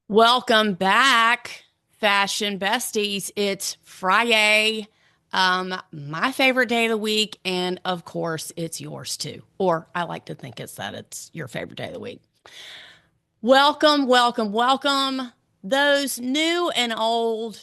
Welcome back, Fashion Besties. It's Friday, my favorite day of the week, and of course, it's yours too. Or I like to think it's your favorite day of the week. Welcome, welcome, welcome. Those new and old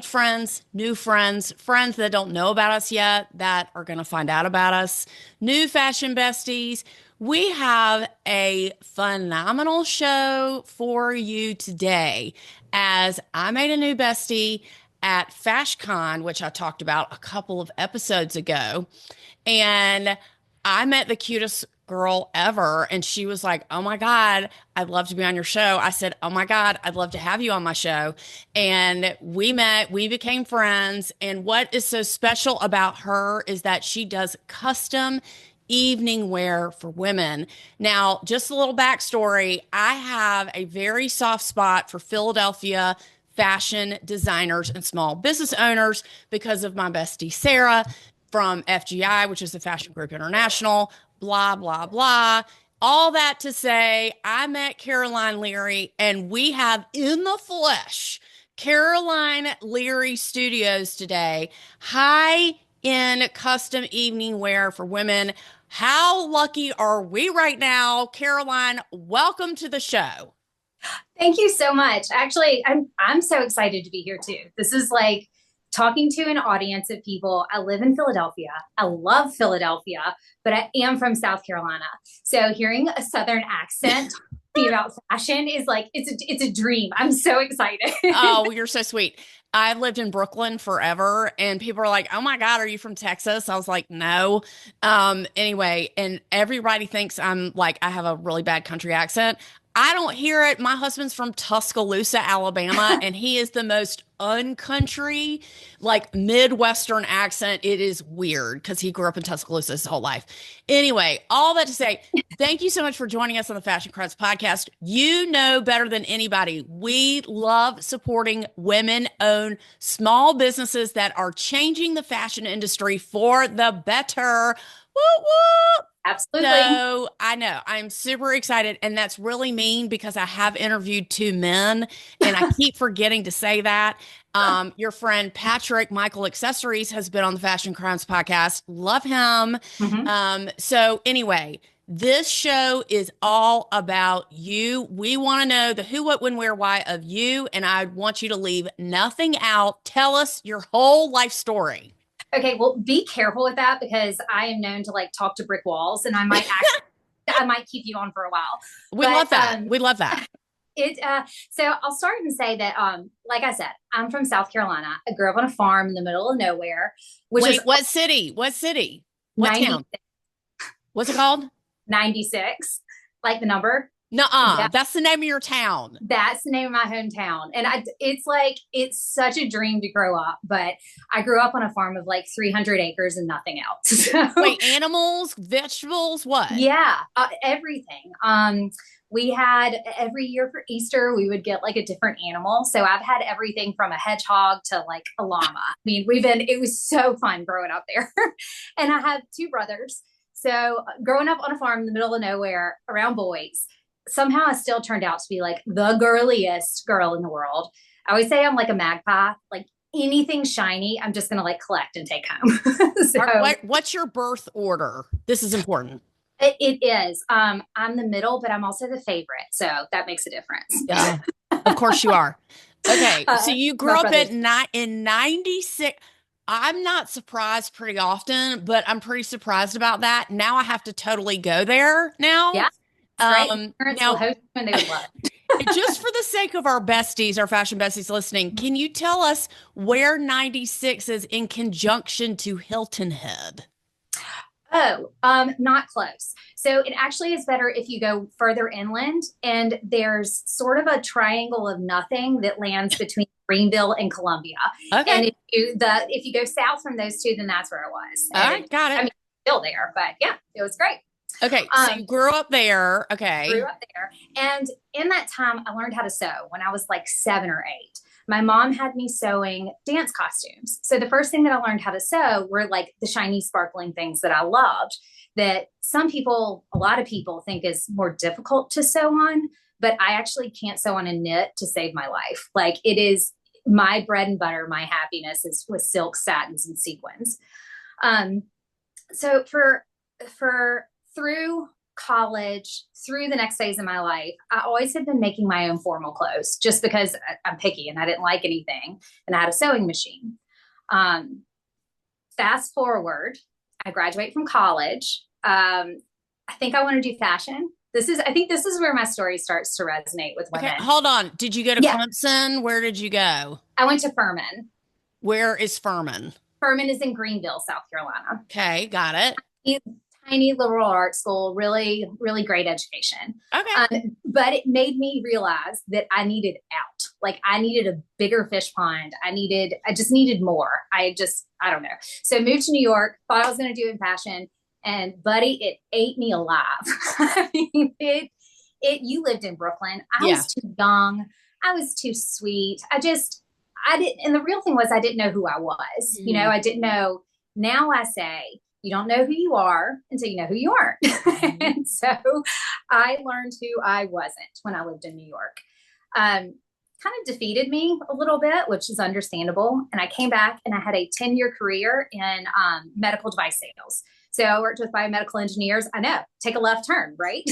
friends, new friends, friends that don't know about us yet that are going to find out about us, new fashion besties. We have a phenomenal show for you today as I made a new bestie at FashCon, which I talked about a couple of episodes ago. And I met the cutest girl ever. And she was like, "Oh my God, I'd love to be on your show." I said, "Oh my God, I'd love to have you on my show." And we met, we became friends. And what is so special about her is that she does custom evening wear for women. Now, just a little backstory, I have a very soft spot for Philadelphia fashion designers and small business owners because of my bestie Sarah from FGI, which is the Fashion Group International, blah, blah, blah. All that to say, I met Caroline Leary and we have in the flesh Caroline Leary Studios today. High in custom evening wear for women. How lucky are we right now? Caroline, welcome to the show. Thank you so much. Actually, I'm so excited to be here too. This is like talking to an audience of people. I live in Philadelphia. I love Philadelphia, but I am from South Carolina. So hearing a Southern accent talking about fashion is like it's a dream. I'm so excited. Oh, well, you're so sweet. I lived in Brooklyn forever, and people are like, "Oh my God, are you from Texas?" I was like, "No." Anyway, and everybody thinks I'm like I have a really bad country accent. I don't hear it. My husband's from Tuscaloosa, Alabama, and he is the most uncountry, like Midwestern accent. It is weird because he grew up in Tuscaloosa his whole life. Anyway, all that to say, thank you so much for joining us on the Fashion Crowds podcast. You know better than anybody, we love supporting women owned small businesses that are changing the fashion industry for the better. Woo woo! Absolutely. So I know I'm super excited, and that's really mean because I have interviewed two men, and I keep forgetting to say that. Your friend Patrick Michael Accessories has been on the Fashion Crimes podcast. Love him. Mhm. So anyway, this show is all about you. We want to know the who, what, when, where, why of you, and I want you to leave nothing out. Tell us your whole life story. Okay, well, be careful with that because I am known to like talk to brick walls, and I might keep you on for a while. We But love that. We love that. It so I'll start and say that like I said, I'm from South Carolina. I grew up on a farm in the middle of nowhere, which is Wait, what city? What city? What 90 town? What's it called? 96, like the number. Nuh-uh. Yeah, That's the name of your town. that's the name of my hometown. And it's like it's such a dream to grow up, but I grew up on a farm of like 300 acres and nothing else. So Wait, animals, vegetables, what? yeah, everything. We had every year for Easter, we would get like a different animal. So I've had everything from a hedgehog to like a llama. I mean, it was so fun growing up there. And I have two brothers. So growing up on a farm in the middle of nowhere around boys, somehow I still turned out to be like the girliest girl in the world. I always say I'm like a magpie, like anything shiny, I'm just going to like collect and take home. So What's your birth order? This is important. it is. I'm the middle, but I'm also the favorite, so that makes a difference. Yeah, of course you are. Okay, so you My grew up brothers. in 96. I'm not surprised pretty often, but I'm pretty surprised about that. Now I have to totally go there now. Yeah, it's great. My parents will Now host when they would love. just for the sake of our besties, our fashion besties listening, can you tell us where 96 is in conjunction to Hilton Head? Oh, not close. So it actually is better if you go further inland, and there's sort of a triangle of nothing that lands between Greenville and Columbia. And Okay. if you go south from those two, then that's where it was. All And right, got I it. mean, still there, but yeah, it was great. Okay, so Um, you grew up there. Grew Okay. up there. And in that time, I learned how to sew when I was like 7 or 8. My mom had me sewing dance costumes. So the first thing that I learned how to sew were like the shiny, sparkling things that I loved that some people, a lot of people think is more difficult to sew on. but I actually can't sew on a knit to save my life. Like it is my bread and butter, my happiness is with silk, satins, and sequins. Um, so for through college, through the next phase of my life, I always had been making my own formal clothes just because I'm picky and I didn't like anything, and I had a sewing machine. Um, Fast forward, I graduate from college. I think I want to do fashion. I think this is where my story starts to resonate with Okay, women. hold on. Did you go to Yeah, Clemson? Where did you go? I went to Furman. Where is Furman? Furman is in Greenville, South Carolina. Okay, got it. Tiny liberal arts school, really, really great education. Okay. But it made me realize that I needed out. Like I needed a bigger fish pond. I just needed more. I don't know. So I moved to New York, thought I was going to do it in fashion. And buddy, it ate me alive. I mean, you lived in Brooklyn. I Yeah. was too young. I was too sweet. I didn't, and the real thing was I didn't know who I was. Mm-hmm. I didn't know. Now I say, you don't know who you are until you know who you aren't. Mm-hmm. And so I learned who I wasn't when I lived in New York. Kind of defeated me a little bit, which is understandable. And I came back and I had a 10-year career in medical device sales. So I worked with biomedical engineers. I know, take a left turn, right?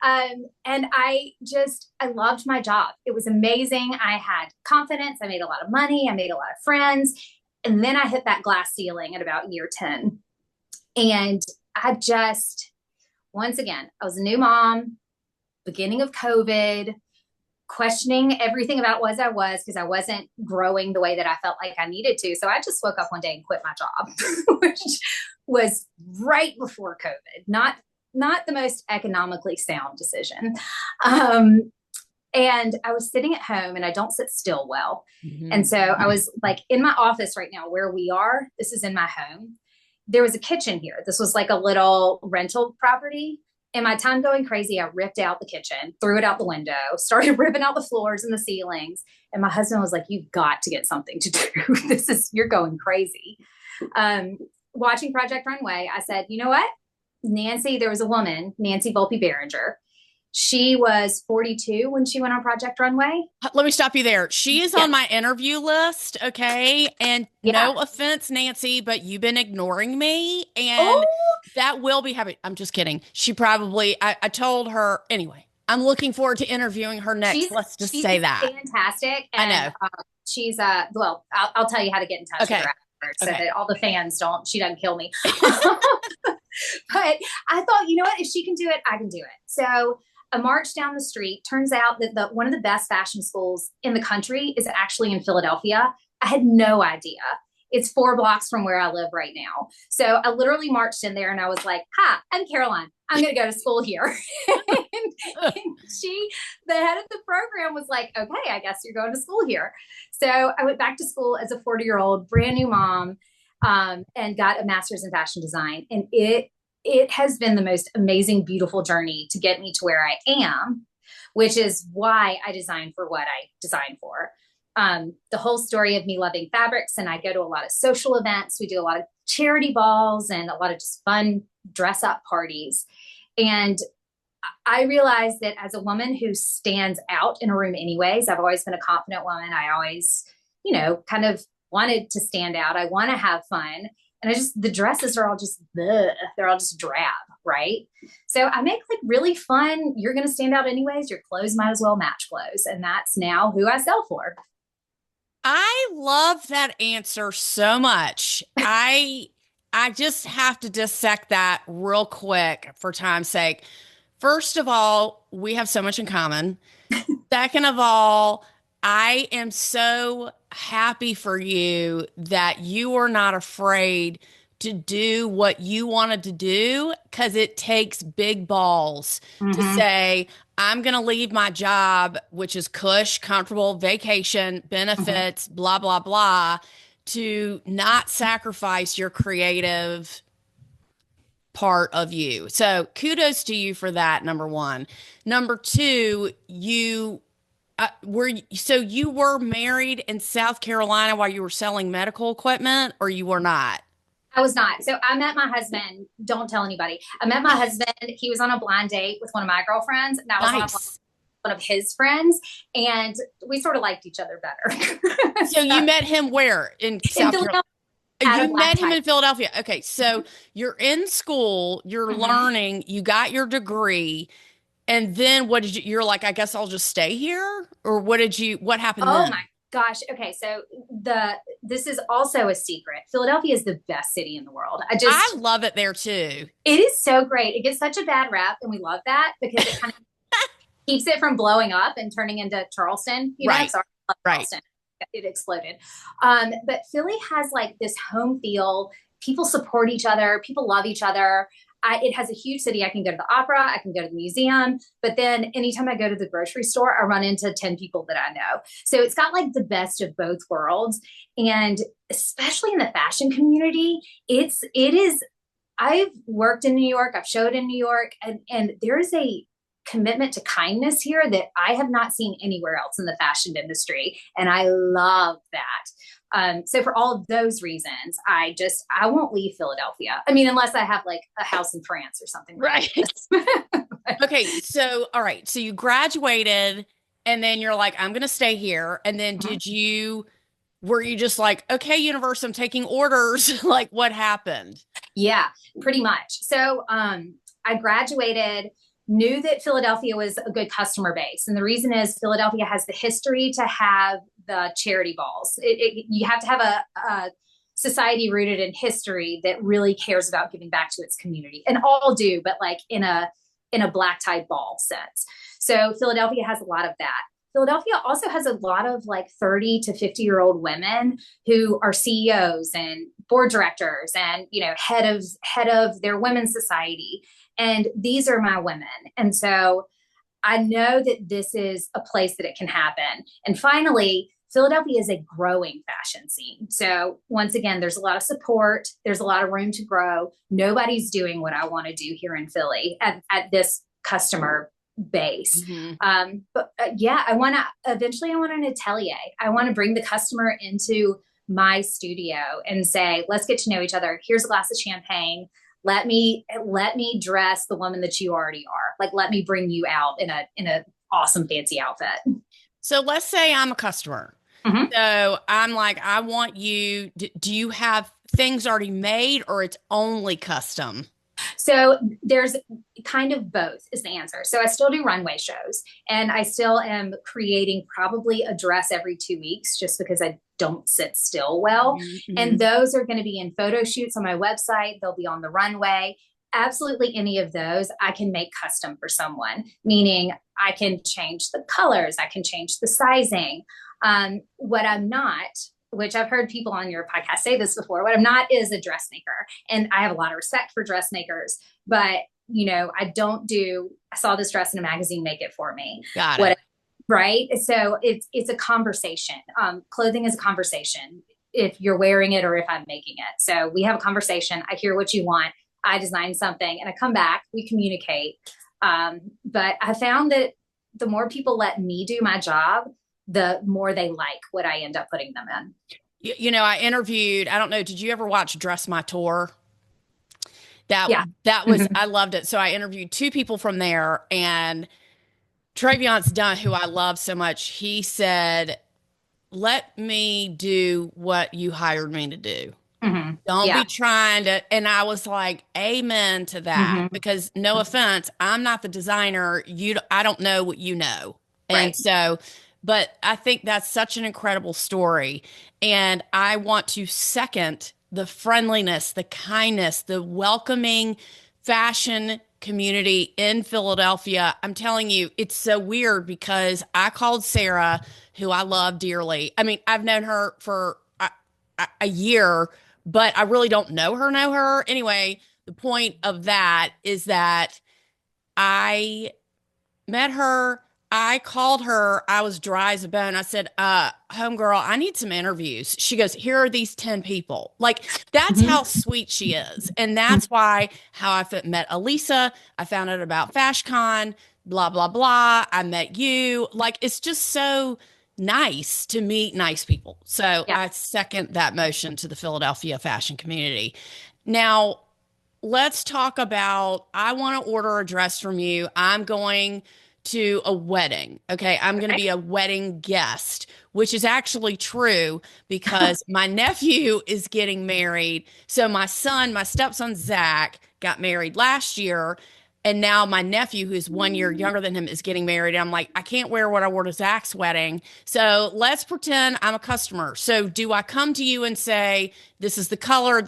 And I loved my job. It was amazing. I had confidence. I made a lot of money. I made a lot of friends. And then I hit that glass ceiling at about year 10. And once again, I was a new mom, beginning of COVID, questioning everything about what I was because I wasn't growing the way that I felt like I needed to. So I just woke up one day and quit my job, which was right before COVID, not the most economically sound decision. And I was sitting at home and I don't sit still well. Mm-hmm. And so I was like in my office right now where we are, this is in my home. There was a kitchen here. This was like a little rental property. In my time going crazy, I ripped out the kitchen, threw it out the window, started ripping out the floors and the ceilings. And my husband was like, you've got to get something to do. You're going crazy. Watching Project Runway, I said, you know what? There was a woman, Nancy Volpe Behringer. She was 42 when she went on Project Runway. Let me stop you there. She is on my interview list, okay? And no offense, Nancy, but you've been ignoring me, and that will be happening. I'm just kidding. She probably, I told her, anyway, I'm looking forward to interviewing her next. Let's just say that. Fantastic. And, I know. She's, I'll tell you how to get in touch with her afterwards so that all the fans she doesn't kill me. But I thought, you know what? If she can do it, I can do it. So a march down the street, turns out that one of the best fashion schools in the country is actually in Philadelphia. I had no idea. It's 4 blocks from where I live right now. So I literally marched in there and I was like, hi, I'm Caroline. I'm going to go to school here. and the head of the program was like, okay, I guess you're going to school here. So I went back to school as a 40-year-old brand new mom and got a master's in fashion design. And it has been the most amazing, beautiful journey to get me to where I am, which is why I design for what I design for. The whole story of me loving fabrics, and I go to a lot of social events. We do a lot of charity balls and a lot of just fun dress up parties. And I realized that as a woman who stands out in a room anyways, I've always been a confident woman. I always, kind of wanted to stand out. I want to have fun. And the dresses are all just, they're all just drab, right? So I make like really fun, you're going to stand out anyways. Your clothes might as well match clothes. And that's now who I sell for. I love that answer so much. I just have to dissect that real quick for time's sake. First of all, we have so much in common. Second of all, I am so happy for you that you are not afraid to do what you wanted to do, because it takes big balls to say, I'm going to leave my job, which is cush, comfortable, vacation, benefits, blah, blah, blah, to not sacrifice your creative part of you. So kudos to you for that, number one. Number two, you were married in South Carolina while you were selling medical equipment, or you were not? I was not. So I met my husband. Don't tell anybody. I met my husband. He was on a blind date with one of my girlfriends. And I was on a blind one of his friends, and we sort of liked each other better. So you met him where in In South Carolina? Philadelphia, at a You black met him tie. in Philadelphia. Okay, so you're in school, you're Mhm. learning, you got your degree, and then what did you, you're like, I guess I'll just stay here? Or what happened Oh my then? gosh. Okay, so this is also a secret. Philadelphia is the best city in the world. I love it there too. It is so great. It gets such a bad rap, and we love that because it kind of keeps it from blowing up and turning into Charleston. Right, Sorry, I love right. Charleston. It exploded. But Philly has like this home feel. People support each other. People love each other. It has a huge city. I can go to the opera. I can go to the museum. But then anytime I go to the grocery store, I run into 10 people that I know. So it's got like the best of both worlds. And especially in the fashion community, it is. I've worked in New York. I've showed in New York, and there is a commitment to kindness here that I have not seen anywhere else in the fashion industry. And I love that. So for all of those reasons, I won't leave Philadelphia. I mean, unless I have like a house in France or something. Right. Okay, so all right. So you graduated and then you're like, I'm gonna stay here. And then were you just like, okay, universe, I'm taking orders? Like what happened? Yeah, pretty much. So I graduated, knew that Philadelphia was a good customer base. And the reason is Philadelphia has the history to have the charity balls. You have to have a society rooted in history that really cares about giving back to its community. And all do, but like in a black tie ball sense. So Philadelphia has a lot of that. Philadelphia also has a lot of like 30 to 50-year-old women who are CEOs and board directors and head of their women's society. And these are my women. And so I know that this is a place that it can happen. And finally, Philadelphia is a growing fashion scene. So once again, there's a lot of support. There's a lot of room to grow. Nobody's doing what I want to do here in Philly at this customer base. Mm-hmm. But yeah, eventually I want an atelier. I want to bring the customer into my studio and say, let's get to know each other. Here's a glass of champagne. Let me dress the woman that you already are. Like, let me bring you out in a awesome fancy outfit. So let's say I'm a customer. Mm-hmm. So I'm like, I want you, do you have things already made or it's only custom? So there's kind of both is the answer. So I still do runway shows and I still am creating probably a dress every 2 weeks just because I don't sit still well. Mm-hmm. And those are going to be in photo shoots on my website. They'll be on the runway. Absolutely any of those I can make custom for someone, meaning I can change the colors, I can change the sizing. What I'm not, which I've heard people on your podcast say this before, what I'm not is a dressmaker. And I have a lot of respect for dressmakers, but I saw this dress in a magazine, make it for me. Got it. Right. So it's a conversation. Clothing is a conversation if you're wearing it or if I'm making it. So we have a conversation. I hear what you want. I design something and I come back, we communicate. But I found that the more people let me do my job, the more they like what I end up putting them in. I interviewed, I don't know, did you ever watch Dress My Tour? Yeah. That was, I loved it. So I interviewed two people from there and Traviance Dunn, who I love so much, he said, let me do what you hired me to do. Mm-hmm. Don't be trying to. And I was like, amen to that, because no offense, I'm not the designer. I don't know what you know. Right. And so, but I think that's such an incredible story. And I want to second the friendliness, the kindness, the welcoming fashion community in Philadelphia. I'm telling you, it's so weird because I called Sarah, who I love dearly. I mean, I've known her for a year, but I really don't know her. Anyway, the point of that is that I met her. I called her. I was dry as a bone. I said, homegirl, I need some interviews. She goes, here are these 10 people. Like, that's how sweet she is. And that's why how I met Elisa. I found out about FashCon, blah, blah, blah. I met you. Like, it's just so nice to meet nice people. So I second that motion to the Philadelphia fashion community. Now, let's talk about, I want to order a dress from you. I'm going to a wedding. Okay. I'm going to be a wedding guest, which is actually true because my nephew is getting married. So my stepson, Zach, got married last year. And now my nephew, who's 1 year younger than him, is getting married. And I'm like, I can't wear what I wore to Zach's wedding. So let's pretend I'm a customer. So do I come to you and say, this is the color,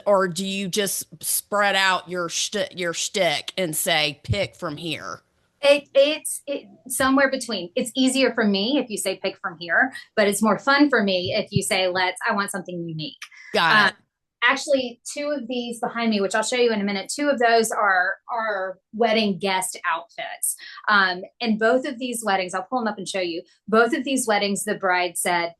or do you just spread out your shtick and say, pick from here? It's somewhere between. It's easier for me if you say pick from here, but it's more fun for me if you say I want something unique. Got it. Actually, two of these behind me, which I'll show you in a minute, two of those are wedding guest outfits. And both of these weddings, I'll pull them up and show you. Both of these weddings, the bride said,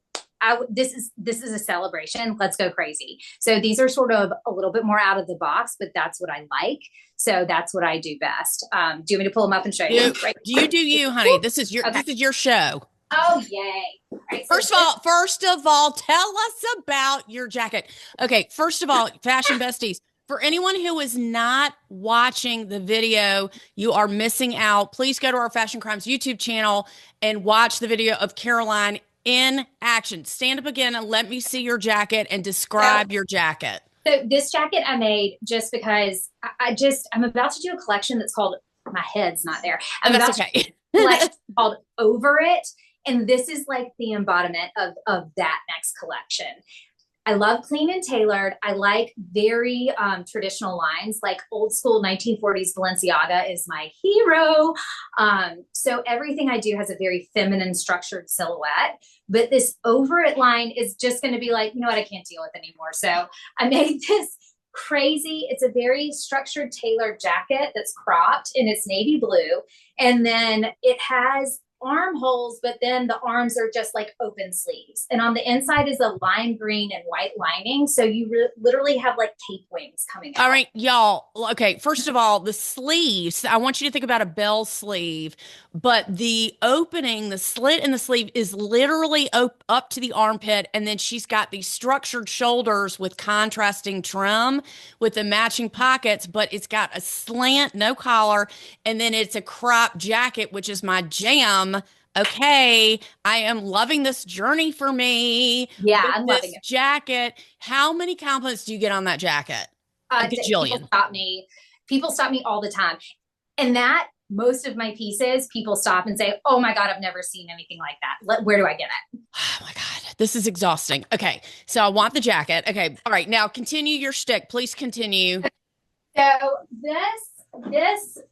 this is a celebration. Let's go crazy. So these are sort of a little bit more out of the box, but that's what I like. So that's what I do best. Do you want me to pull them up and show you? Right. Do you, honey? This is your show. Oh, yay. Right, so First of all, tell us about your jacket. Okay, first of all, Fashion Besties, for anyone who is not watching the video, you are missing out. Please go to our Fashion Crimes YouTube channel and watch the video of Caroline in action. Stand up again and let me see your jacket and describe your jacket. So this jacket I made just because I'm about to do a collection that's called, my head's not there. That's okay. Collection called Over It. And this is like the embodiment of that next collection. I love clean and tailored. I like very traditional lines, like old school 1940s Balenciaga is my hero. So everything I do has a very feminine structured silhouette, but this Over It line is just going to be like, you know what, I can't deal with anymore. So I made this crazy. It's a very structured tailored jacket that's cropped and it's navy blue. And then it has armholes, but then the arms are just like open sleeves. And on the inside is a lime green and white lining. So you literally have like cape wings coming out. All right, y'all. Okay, first of all, the sleeves, I want you to think about a bell sleeve, but the opening, the slit in the sleeve is literally up to the armpit. And then she's got these structured shoulders with contrasting trim with the matching pockets, but it's got a slant, no collar. And then it's a crop jacket, which is my jam. Okay, I am loving this journey for me. Yeah, I'm loving it. Jacket. How many compliments do you get on that jacket? A gajillion. People stop me all the time. And that most of my pieces, people stop and say, oh my God, I've never seen anything like that. Where do I get it? Oh my God, this is exhausting. Okay, so I want the jacket. Okay, all right, now continue your shtick. Please continue. So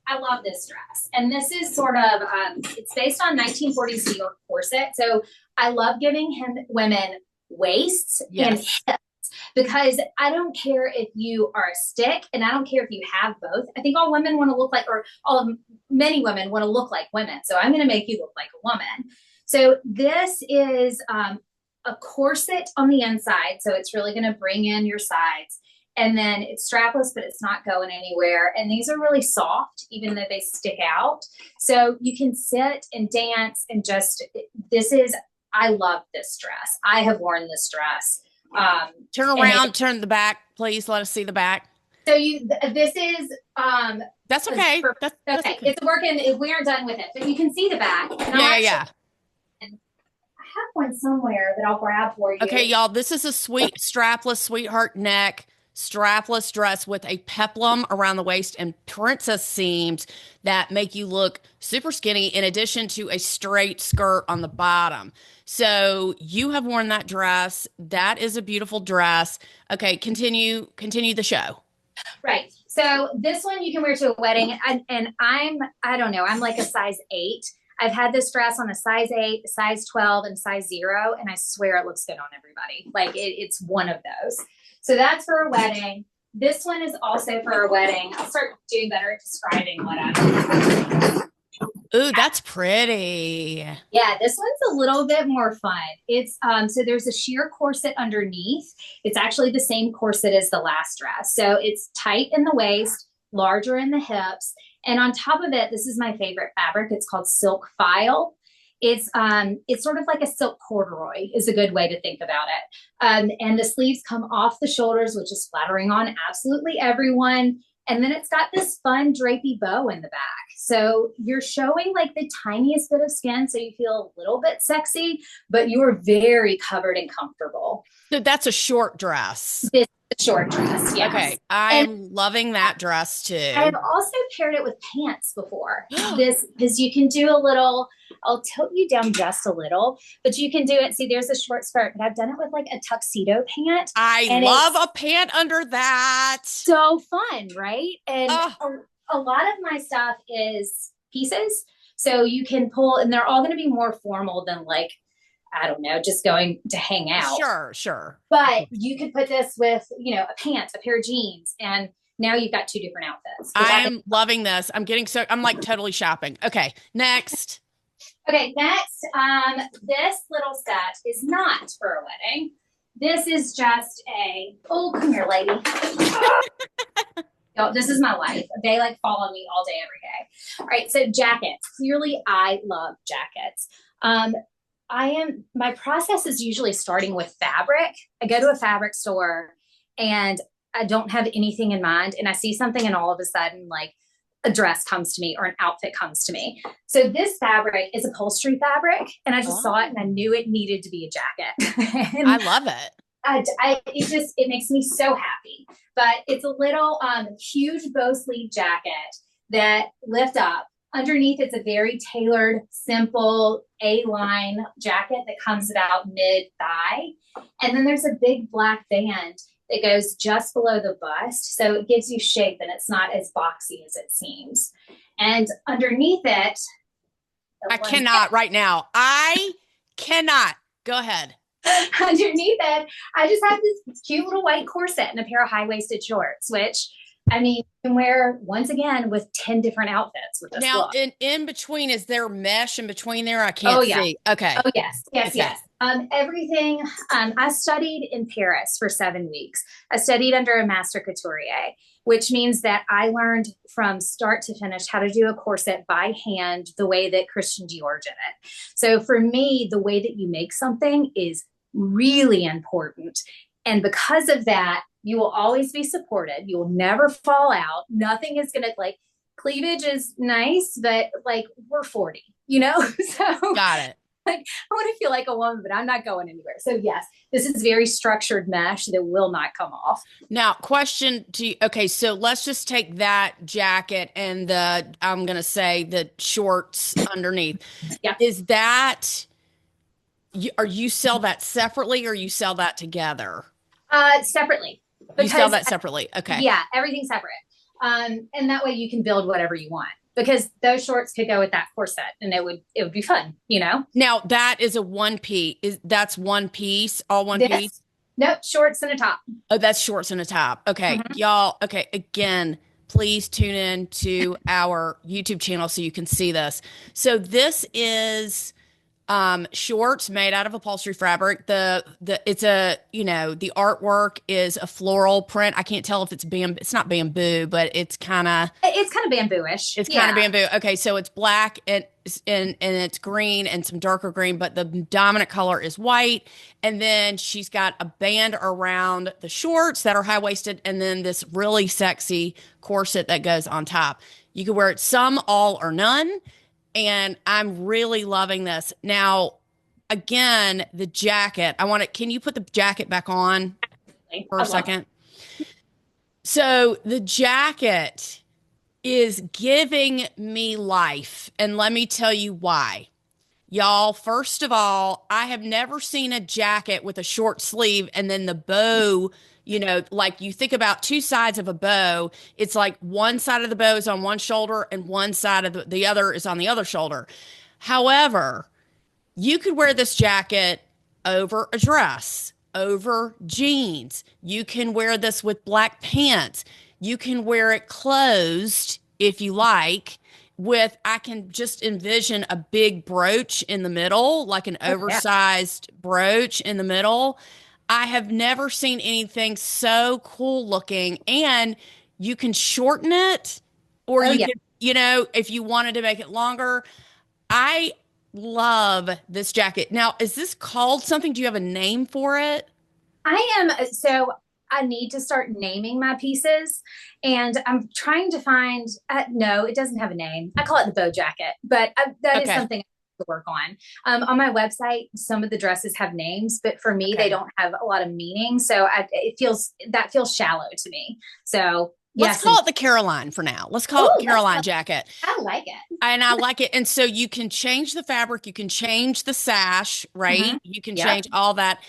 I love this dress. And this is sort of, it's based on 1940s New York corset. So I love giving women waists and hips because I don't care if you are a stick and I don't care if you have both. I think all women want to look like, many women want to look like women. So I'm going to make you look like a woman. So this is a corset on the inside. So it's really going to bring in your sides. And then it's strapless, but it's not going anywhere. And these are really soft, even though they stick out. So you can sit and dance and I love this dress. I have worn this dress. Turn around, turn the back, please. Let us see the back. So this is, that's okay. That's okay. It's working. We aren't done with it, but you can see the back. Yeah. And I have one somewhere that I'll grab for you. Okay, y'all, this is a sweet strapless sweetheart neck strapless dress with a peplum around the waist and princess seams that make you look super skinny in addition to a straight skirt on the bottom. So you have worn that dress. That is a beautiful dress. Okay, continue the show. Right. So this one you can wear to a wedding. And I don't know, I'm like a size 8. I've had this dress on a size 8, size 12, and size 0, and I swear it looks good on everybody. Like it's one of those. So that's for a wedding. This one is also for a wedding. I'll start doing better at describing what I'm doing. Ooh, that's pretty. Yeah, this one's a little bit more fun. It's so there's a sheer corset underneath. It's actually the same corset as the last dress. So it's tight in the waist, larger in the hips. And on top of it, this is my favorite fabric. It's called silk file. It's sort of like a silk corduroy is a good way to think about it. And the sleeves come off the shoulders, which is flattering on absolutely everyone. And then it's got this fun drapey bow in the back. So you're showing like the tiniest bit of skin so you feel a little bit sexy, but you're very covered and comfortable. So that's a short dress. This is a short dress, yes. Okay, I And am loving that dress too. I've also paired it with pants before. This because you can do a little, I'll tilt you down just a little, but you can do it. See, there's a short skirt, but I've done it with like a tuxedo pant. I love a pant under that. So fun, right? And Oh, a lot of my stuff is pieces. So you can pull, and they're all going to be more formal than like, I don't know, just going to hang out. sure, sure. But you could put this with, a pants, a pair of jeans, and now you've got two different outfits. I am loving this. I'm like totally shopping. Okay, next. Okay, next, this little set is not for a wedding. This is just oh, come here, lady. No, this is my life. They like follow me all day, every day. All right, so jackets. Clearly, I love jackets. My process is usually starting with fabric. I go to a fabric store and I don't have anything in mind, and I see something, and all of a sudden, like a dress comes to me or an outfit comes to me. So this fabric is upholstery fabric, and I just saw it and I knew it needed to be a jacket. I love it. It makes me so happy. But it's a little huge bow sleeve jacket that lift up. Underneath, it's a very tailored, simple A-line jacket that comes about mid-thigh. And then there's a big black band that goes just below the bust. So it gives you shape and it's not as boxy as it seems. And underneath it, I cannot right now. I cannot. Go ahead. Underneath it, I just have this cute little white corset and a pair of high-waisted shorts, which I mean, you can wear once again with 10 different outfits with this now, look. in between, is there mesh in between there? I can't see. Okay. Oh, yes. Yes, okay. yes. Everything. I studied in Paris for 7 weeks. I studied under a master couturier, which means that I learned from start to finish how to do a corset by hand the way that Christian Dior did it. So for me, the way that you make something is really important. And because of that, you will always be supported. You will never fall out. Nothing is going to like cleavage is nice, but like we're 40, So got it. Like I want to feel like a woman, but I'm not going anywhere. So yes, this is very structured mesh that will not come off. Now, question to you. Okay, so let's just take that jacket and I'm going to say the shorts underneath. Yeah. Is that, are you sell that separately or you sell that together? Separately. You sell that separately. Okay. Yeah, everything's separate. And that way you can build whatever you want, because those shorts could go with that corset and it would be fun, Now that is a one piece. That's one piece, all one piece? Nope, shorts and a top. Oh, that's shorts and a top. Okay. Y'all, okay, again, please tune in to our YouTube channel so you can see this. So this is shorts made out of upholstery fabric. The artwork is a floral print. I can't tell if it's not bamboo, but it's kind of bamboo-ish. It's kind of bamboo. Okay, so it's black and it's green and some darker green, but the dominant color is white. And then she's got a band around the shorts that are high-waisted, and then this really sexy corset that goes on top. You can wear it some, all, or none. And I'm really loving this. Now, again, the jacket, can you put the jacket back on for a second? So the jacket is giving me life. And let me tell you why. Y'all, first of all, I have never seen a jacket with a short sleeve and then the bow, like you think about two sides of a bow, it's like one side of the bow is on one shoulder and one side of the other is on the other shoulder. However, you could wear this jacket over a dress, over jeans. You can wear this with black pants. You can wear it closed if you like. I can just envision a big brooch in the middle, like an oversized brooch in the middle. I have never seen anything so cool looking, and you can shorten it or can, if you wanted to make it longer. I love this jacket. Now, is this called something? Do you have a name for it? I I need to start naming my pieces, and I'm trying to find. No, it doesn't have a name. I call it the bow jacket, but that is Okay. something I have to work on. On my website, some of the dresses have names, but for me, they Okay. don't have a lot of meaning. So it feels shallow to me. So Let's yes, and call it the Caroline for now. Let's call it the oh, Caroline jacket. I like it. And I like it. And so you can change the fabric, you can change the sash, Hmm. right? You can Yep. change all that.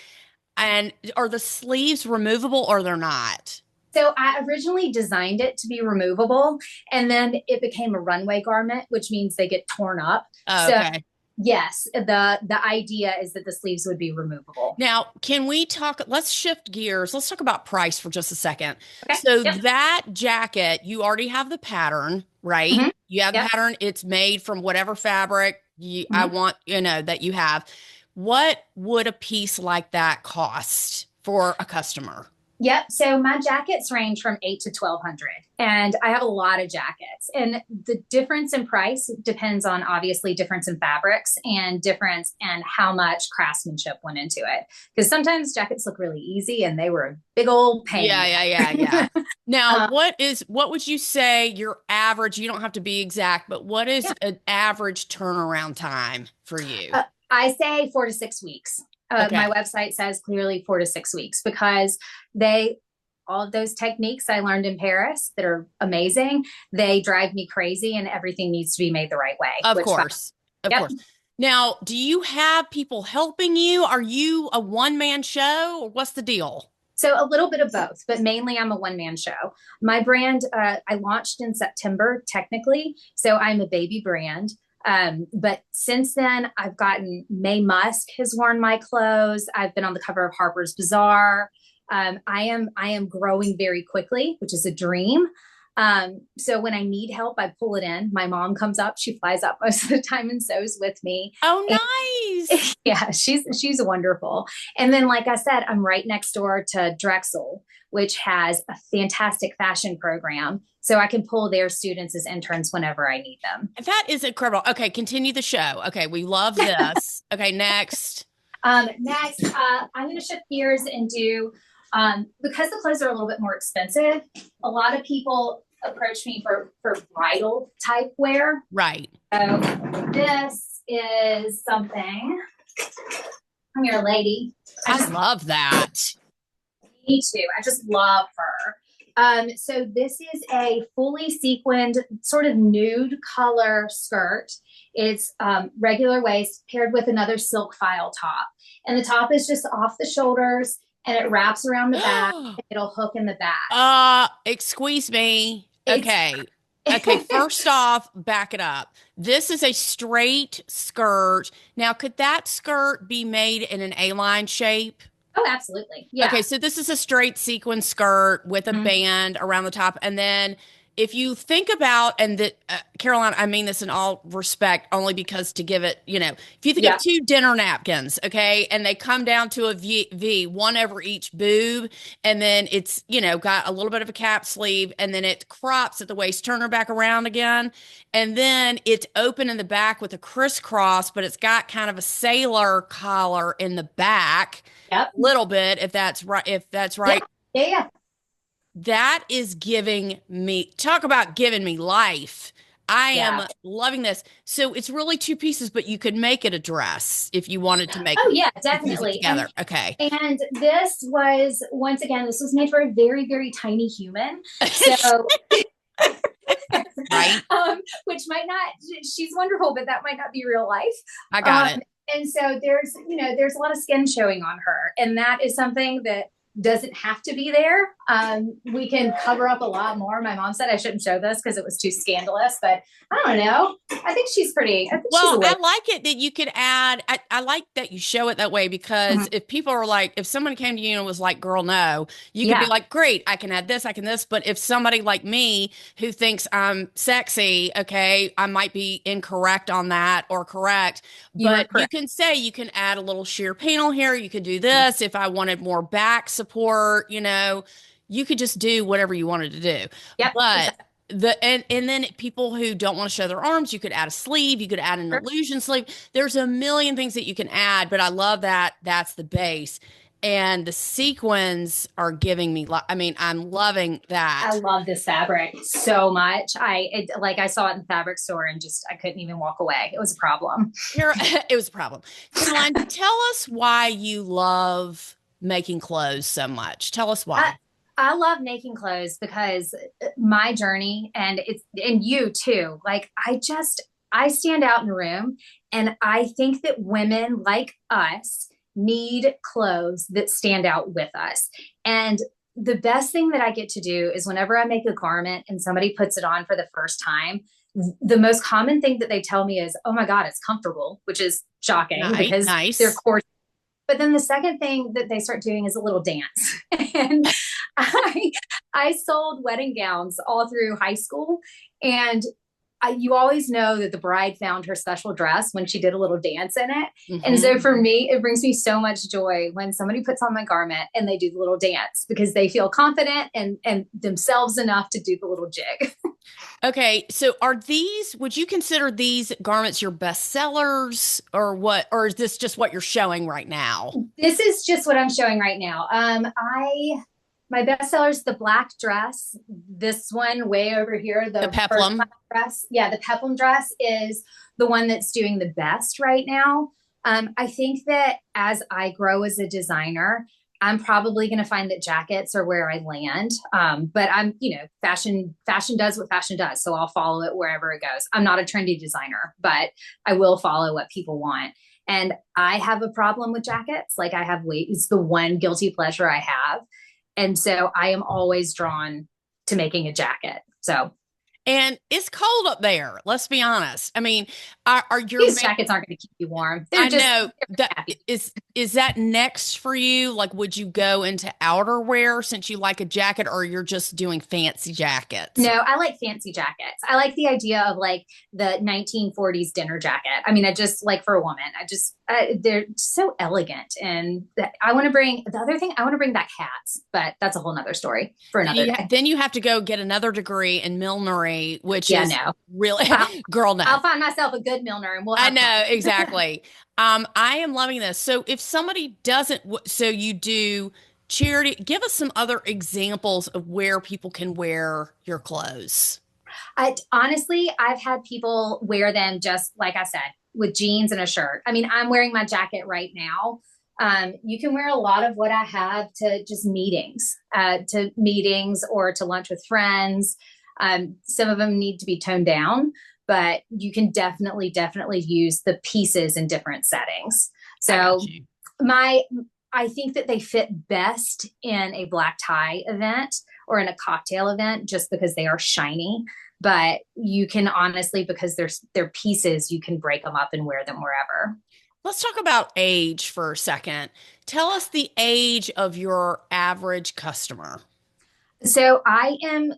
And are the sleeves removable or they're not? So I originally designed it to be removable, and then it became a runway garment, which means they get torn up. Oh, So okay. yes, the idea is that the sleeves would be removable. Now, can we talk? Let's shift gears. Let's talk about price for just a second. Okay. So Yep. that jacket, you already have the pattern, right? Hmm. You have the Yep. pattern. It's made from whatever fabric I Hmm. want, that you have. What would a piece like that cost for a customer? Yep. So my jackets range from 8 to 1,200, and I have a lot of jackets. And the difference in price depends on obviously difference in fabrics and difference in how much craftsmanship went into it. Because sometimes jackets look really easy, and they were a big old Yeah, pain. yeah, yeah, yeah. Now, um, what would you say your average, you don't have to be exact, but what is yeah. an average turnaround time for you? I say 4 to 6 weeks. My Okay. website says clearly 4 to 6 weeks because they, all of those techniques I learned in Paris that are amazing, they drive me crazy, and everything needs to be made the right way, Of which, course. Of yep. course. Now, do you have people helping you? Are you a one-man show or what's the deal? So a little bit of both, but mainly I'm a one man show. My brand, I launched in September technically, so I'm a baby brand. But since then, I've gotten May Musk has worn my clothes. I've been on the cover of Harper's Bazaar. I am growing very quickly, which is a dream. So when I need help, I pull it in. My mom comes up; she flies up most of the time and sews with me. Oh, nice. Yeah, she's wonderful. And then, like I said, I'm right next door to Drexel, which has a fantastic fashion program. So I can pull their students as interns whenever I need them. That is incredible. Okay, continue the show. Okay, we love this. Okay, next. Next, I'm going to shift gears and do, because the clothes are a little bit more expensive, a lot of people approach me for bridal type wear. Right. So this is something. Come here, lady. I love that. Me too. I just love her. So this is a fully sequined, sort of nude color skirt. It's regular waist paired with another silk file top. And the top is just off the shoulders and it wraps around the back. And it'll hook in the back. Excuse me. It's Okay. Okay, first off, back it up. This is a straight skirt. Now, could that skirt be made in an A-line shape? oh, absolutely. Okay, Yeah. so this is a straight sequin skirt with a Mhm. band around the top. And then if you think about, and that, Caroline, I mean this in all respect, only because to give it, if you think of Yeah. two dinner napkins, okay, and they come down to a one over each boob, and then it's, got a little bit of a cap sleeve, and then it crops at the waist, turn her back around again. And then it's open in the back with a crisscross, but it's got kind of a sailor collar in the back Yep. little bit if that's right, Yeah. Yeah. Yeah. that is giving me, talk about giving me life. I am Yeah. loving this. So it's really two pieces, but you could make it a dress if you wanted to make Oh, yeah, to piece it definitely. together. Okay. And this was, once again, this was made for a very, very tiny human. So Right. which might not, she's wonderful, but that might not be real life. I got Um, it. and so there's a lot of skin showing on her. And that is something that doesn't have to be there. We can cover up a lot more. My mom said I shouldn't show this because it was too scandalous, but I don't know. I think she's pretty, I think she's a Well, I little. like it that you could add. I like that you show it that way because Mhm. if people are like, if someone came to you and was like, girl, no, you could be Yeah, like, great, I can add this, I can this. But if somebody like me who thinks I'm sexy, okay, I might be incorrect on that or correct. you are But you correct. can say you can add a little sheer panel here. You could do this. If I wanted more back support, you could just do whatever you wanted to do. Yep, But exactly. and then people who don't want to show their arms, you could add a sleeve, you could add an illusion sleeve. There's a million things that you can add, but I love that that's the base. And the sequins are giving me, I mean, I'm loving I that. love this fabric so much. Like I saw it in the fabric store and just I couldn't even walk away. It was a problem. It was a problem. Caroline, tell us why you love making clothes so much. Tell us I, why. I love making clothes because my journey and you too. Like I stand out in a room and I think that women like us need clothes that stand out with us. And the best thing that I get to do is whenever I make a garment and somebody puts it on for the first time, the most common thing that they tell me is, "Oh my God, it's comfortable," which is shocking Nice, because they're nice. core. But then the second thing that they start doing is a little dance. And I I sold wedding gowns all through high school. And you always know that the bride found her special dress when she did a little dance in it. And so Hmm. for me, it brings me so much joy when somebody puts on my garment and they do the little dance because they feel confident and themselves enough to do the little jig. Okay, so would you consider these garments your best sellers or what, or is this just what you're showing right now? This is just what I'm showing right now. I My bestseller is the black dress. This one way over here, The the first peplum? black dress. Yeah, the peplum dress is the one that's doing the best right now. I think that as I grow as a designer, I'm probably going to find that jackets are where I land. But fashion does what fashion does. So I'll follow it wherever it goes. I'm not a trendy designer, but I will follow what people want. And I have a problem with jackets. Like I have weight, it's the one guilty pleasure I have. And so I am always drawn to making a jacket. So And it's cold up there. Let's be honest. I mean, are your these jackets aren't going to keep you warm. I They're just know that happy. is that next for you? Like, would you go into outerwear since you like a jacket, or you're just doing fancy jackets? No, I like fancy jackets. I like the idea of like the 1940s dinner jacket. I mean, I just like for a woman, they're so elegant. And I want to bring the other thing, I want to bring back hats, but that's a whole nother story for Then another you day. then you have to go get another degree in millinery, which Yeah, is no. really I'll, girl, no. I'll find myself a good milliner and we'll I have know fun. exactly. I am loving this. So if somebody doesn't, so you do charity, give us some other examples of where people can wear your clothes. I've had people wear them just like I said, with jeans and a shirt. I mean, I'm wearing my jacket right now. You can wear a lot of what I have to just to meetings or to lunch with friends. Some of them need to be toned down, but you can definitely use the pieces in different settings. I got So you. my, I think that they fit best in a black tie event or in a cocktail event just because they are shiny. But you can honestly, because they're pieces, you can break them up and wear them wherever. Let's talk about age for a second. Tell us the age of your average customer. So I am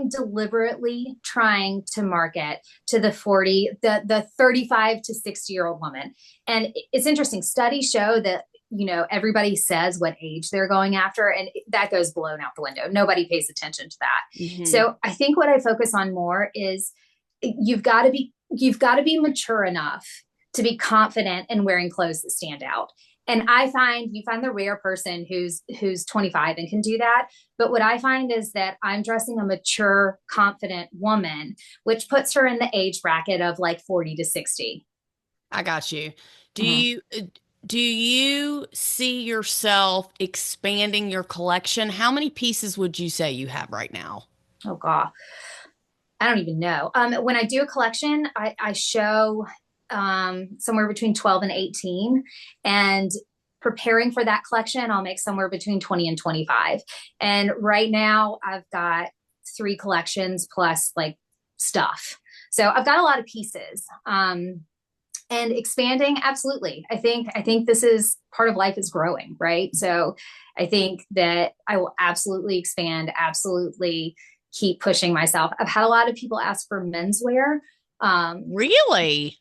deliberately trying to market to the 35 to 60-year-old woman. And it's interesting. Studies show that, everybody says what age they're going after, and that goes blown out the window. Nobody pays attention to that. Hmm. So I think what I focus on more is you've got to be mature enough to be confident in wearing clothes that stand out. And you find the rare person who's 25 and can do that. But what I find is that I'm dressing a mature, confident woman, which puts her in the age bracket of like 40 to 60. I got you. Do Mhm. you do you see yourself expanding your collection? How many pieces would you say you have right now? Oh God, I don't even know. When I do a collection, I show somewhere between 12 and 18. And preparing for that collection, I'll make somewhere between 20 and 25. And right now, I've got three collections plus like stuff. So I've got a lot of pieces. And expanding, absolutely. I think this is part of life is growing, right? So I think that I will absolutely expand, absolutely keep pushing myself. I've had a lot of people ask for menswear. Um, Really?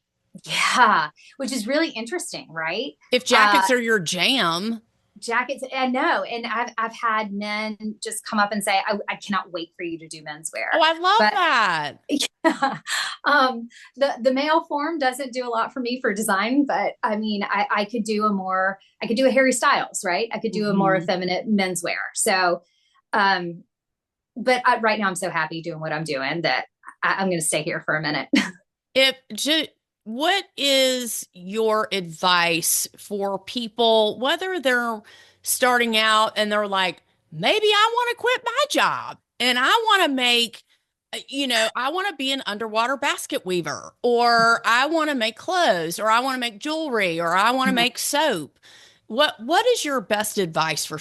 yeah, which is really interesting, right? If Uh, jackets are your jam, Jackets, and no, and I've had men just come up and say, I cannot wait for you to do oh, menswear. I love But that. yeah, The male form doesn't do a lot for me for design, but I mean, I could do I could do a Harry Styles, right? I could do a more Mhm. effeminate menswear. So, um, but right now I'm so happy doing what I'm doing that I'm going to stay here for a minute. If ju- what is your advice for people, whether they're starting out and they're like, maybe I want to quit my job and I want to make, I want to be an underwater basket weaver, or I want to make clothes, or I want to make jewelry, or I want to make soap. What is your best advice for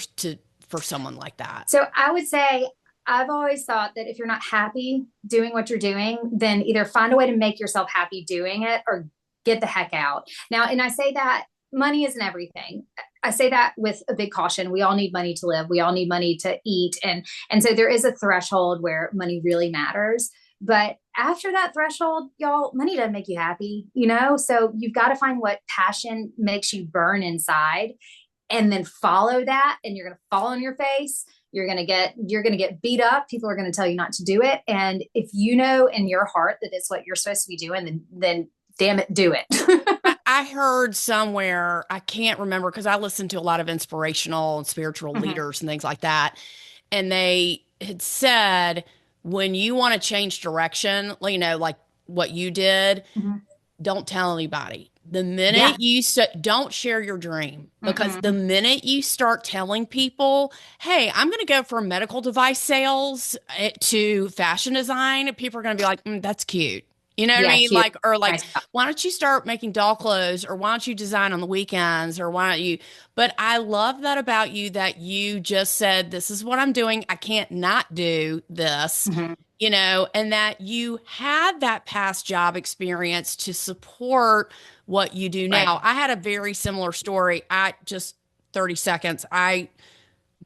someone like that? So I would say I've always thought that if you're not happy doing what you're doing, then either find a way to make yourself happy doing it or get the heck out. Now, and I say that money isn't everything. I say that with a big caution. We all need money to live. We all need money to eat. And so there is a threshold where money really matters. But after that threshold, y'all, money doesn't make you happy, you know? So you've got to find what passion makes you burn inside and then follow that, and you're going to fall on your face. You're going to get beat up. People are going to tell you not to do it. And if you know in your heart that it's what you're supposed to be doing, then damn it, do it. I heard somewhere, I can't remember because I listen to a lot of inspirational and spiritual Mm-hmm. leaders and things like that. And they had said, when you want to change direction, like what you did, Mm-hmm. don't tell anybody. The Yeah. minute don't share your dream, because the Mm-hmm. minute you start telling people, hey, I'm going to go from medical device sales to fashion design, people are going to be like, that's cute. You know what I Yeah. mean? Cute. Like, Nice. why don't you start making doll clothes, or why don't you design on the weekends, or why don't you? But I love that about you, that you just said, this is what I'm doing. I can't not do this, Mm-hmm. and that you had that past job experience to support what you do Right. now. I had a very similar story. I just 30 seconds. I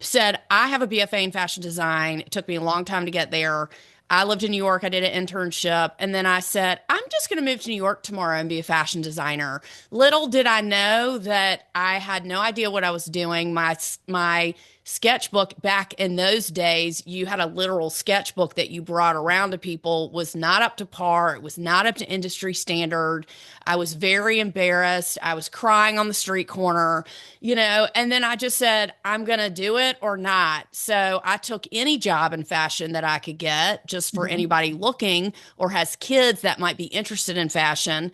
said, I have a BFA in fashion design. It took me a long time to get there. I lived in New York. I did an internship. And then I said, I'm just going to move to New York tomorrow and be a fashion designer. Little did I know that I had no idea what I was doing. My sketchbook back in those days, you had a literal sketchbook that you brought around to people, was not up to par. It was not up to industry standard. I was very embarrassed. I was crying on the street corner, and then I just said, I'm going to do it or not. So I took any job in fashion that I could get, just for Mm-hmm. anybody looking or has kids that might be interested in fashion.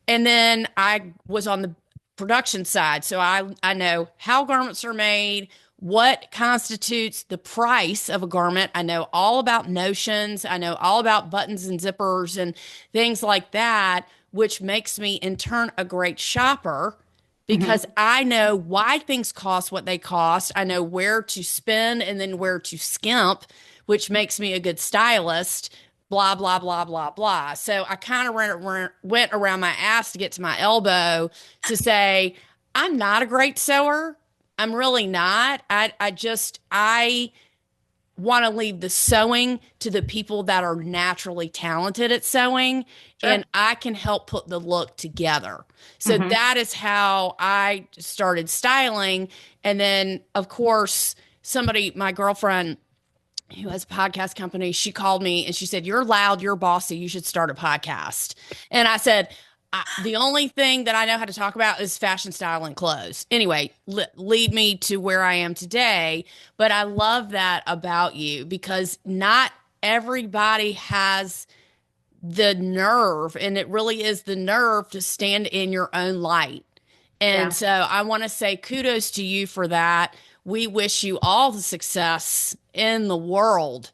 And then I was on the production side. So I know how garments are made, what constitutes the price of a garment. I know all about notions. I know all about buttons and zippers and things like that, which makes me in turn a great shopper, because Mm-hmm. I know why things cost what they cost. I know where to spend and then where to skimp, which makes me a good stylist, blah, blah, blah, blah, blah. So I kind of went around my ass to get to my elbow to say, I'm not a great sewer. I'm really not. I want to leave the sewing to the people that are naturally talented at sewing, and Sure. I can help put the look together. So Mm-hmm. that is how I started styling. And then, of course, my girlfriend who has a podcast company, she called me and she said, "You're loud, you're bossy, you should start a podcast." And I said, the only thing that I know how to talk about is fashion, style, and clothes. Anyway, lead me to where I am today. But I love that about you, because not everybody has the nerve, and it really is the nerve to stand in your own light. And Yeah. so I want to say kudos to you for that. We wish you all the success in the world,